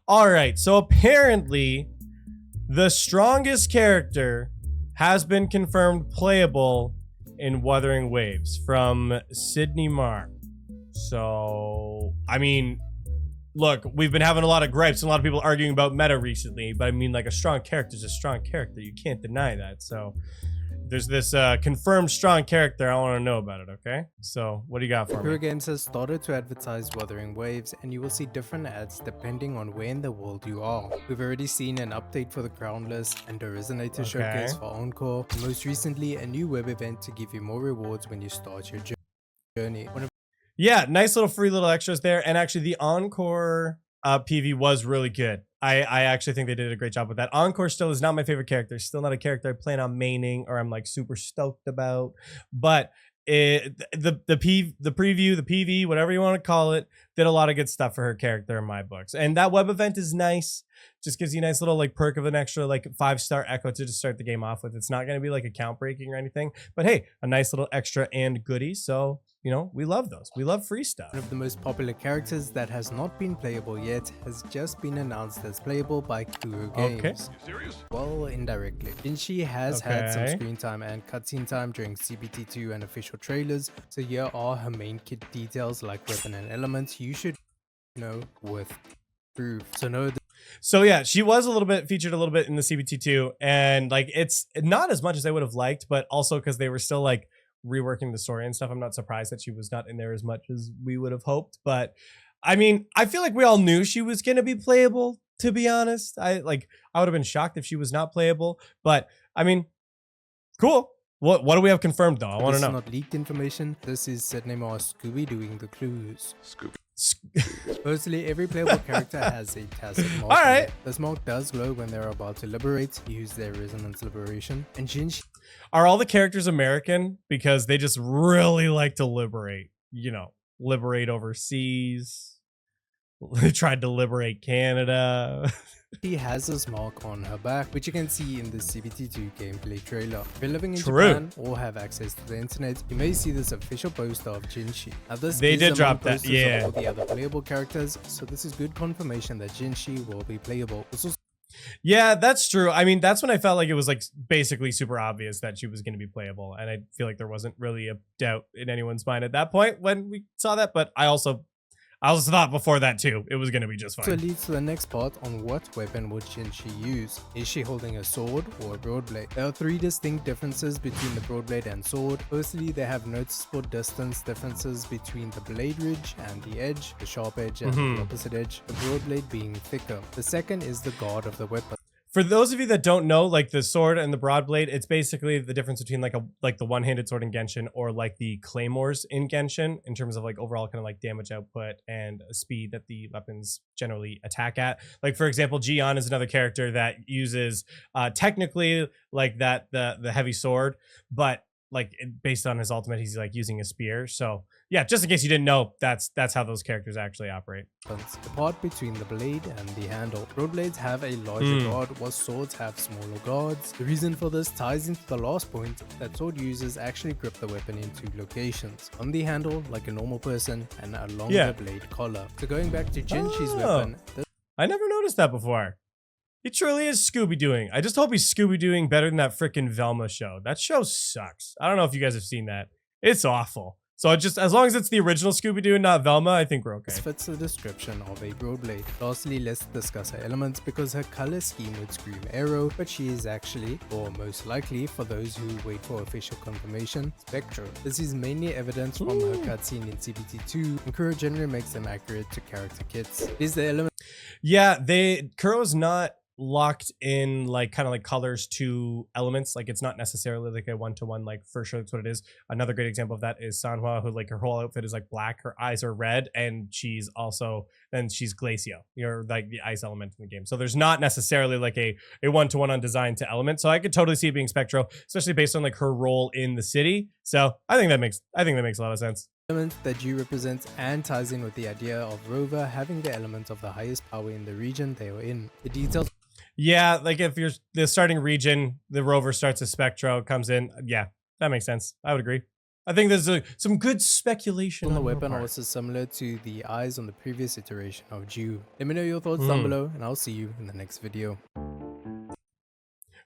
All right, so apparently the strongest character has been confirmed playable in Wuthering Waves from Sydney Marr. So, I mean, look, we've been having a lot of gripes and a lot of people arguing about meta recently, but I mean, like, a strong character is a strong character. You can't deny that. So there's this confirmed strong character. I want to know about it, okay? So what do you got for me? Games has started to advertise Wuthering Waves, and you will see different ads depending on where in the world you are. We've already seen an update for the crown list and a resonator showcase for Encore, and most recently a new web event to give you more rewards when you start your journey. Yeah, nice little free little extras there. And actually the Encore PV was really good. I actually think they did a great job with that. Encore still is not my favorite character. Still not a character I plan on maining or I'm like super stoked about. But the preview, the PV, whatever you want to call it, did a lot of good stuff for her character in my books. And that web event is nice. Just gives you a nice little like perk of an extra like 5-star echo to just start the game off with. It's not going to be like account breaking or anything. But hey, a nice little extra and goodie. So you know, we love those. We love free stuff. One of the most popular characters that has not been playable yet has just been announced as playable by Kuro Games. Okay. Serious? Well, indirectly. Jinshi has had some screen time and cutscene time during CBT2 and official trailers, so here are her main kit details like weapon and elements you should know with proof. So yeah, she was featured a little bit in the CBT2, and like it's not as much as I would have liked, but also because they were still like reworking the story and stuff. I'm not surprised that she was not in there as much as we would have hoped, but I mean, I feel like we all knew she was going to be playable, to be honest. I would have been shocked if she was not playable, but I mean, cool. What do we have confirmed though? I want to know. This is not leaked information. This is Sydney Marr Scooby doing the clues. Firstly, every playable character has a tacit mark. Alright. This mark does glow when they're about to liberate, use their resonance liberation. And Jinshi. Are all the characters American? Because they just really like to liberate. You know, liberate overseas. They tried to liberate Canada. She has this mark on her back, which you can see in the CBT2 gameplay trailer. If you're living in Japan or have access to the internet, you may see this official poster of Jinshi. Now this they did drop that, yeah. All the other playable characters, so this is good confirmation that Jinshi will be playable. Yeah, that's true. I mean, that's when I felt like it was like basically super obvious that she was going to be playable, and I feel like there wasn't really a doubt in anyone's mind at that point when we saw that. But I also thought before that too, it was going to be just fine. So it leads to the next part on what weapon would Jinshi use. Is she holding a sword or a broadblade? There are three distinct differences between the broadblade and sword. Firstly, they have noticeable distance differences between the blade ridge and the edge, the sharp edge and the opposite edge, the broadblade being thicker. The second is the guard of the weapon. For those of you that don't know, like the sword and the broad blade, it's basically the difference between like the one-handed sword in Genshin or like the claymores in Genshin in terms of like overall kind of like damage output and speed that the weapons generally attack at. Like for example, Jian is another character that uses technically like the heavy sword, but like based on his ultimate, he's like using a spear. So yeah, just in case you didn't know, that's how those characters actually operate. The part between the blade and the handle. Broad blades have a larger guard, while swords have smaller guards. The reason for this ties into the last point, that sword users actually grip the weapon into locations. On the handle, like a normal person, and a longer blade collar. So going back to Jinshi's weapon. I never noticed that before. He truly is Scooby-Dooing. I just hope he's Scooby-Dooing better than that freaking Velma show. That show sucks. I don't know if you guys have seen that. It's awful. So just as long as it's the original Scooby-Doo and not Velma, I think we're okay. This fits the description of a broad blade. Lastly, let's discuss her elements because her color scheme would scream arrow, but she is actually, or most likely for those who wait for official confirmation, Spectro. This is mainly evident from her cutscene in CBT2, and Kuro generally makes them accurate to character kits. Is the element? Yeah, Kuro's not locked in like kind of like colors to elements. Like it's not necessarily like a one-to-one, like for sure that's what it is. Another great example of that is Sanhua, who like her whole outfit is like black, her eyes are red, and she's Glacio, you're like the ice element in the game. So there's not necessarily like a one-to-one on design to element. So I could totally see it being Spectro, especially based on like her role in the city. So I think that makes a lot of sense. Element that you represent and ties in with the idea of Rover having the element of the highest power in the region they are in. The details. Yeah, like if you're the starting region, the rover starts as Spectro, comes in. Yeah, that makes sense. I would agree. I think there's some good speculation On the on your weapon are part. also similar to the eyes on the previous iteration of Jew. Let me know your thoughts down Mm. below, and I'll see you in the next video.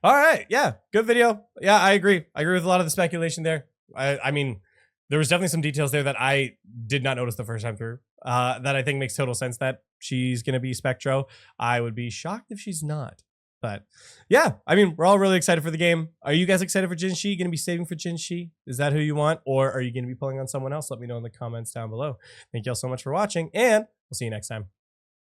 All right, yeah, good video. Yeah, I agree. I agree with a lot of the speculation there. I mean, there was definitely some details there that I did not notice the first time through. That I think makes total sense that she's gonna be Spectro. I would be shocked if she's not. But yeah, I mean, we're all really excited for the game. Are you guys excited for Jinshi? Gonna be saving for Jinshi? Is that who you want, or are you gonna be pulling on someone else? Let me know in the comments down below. Thank you all so much for watching, and we'll see you next time.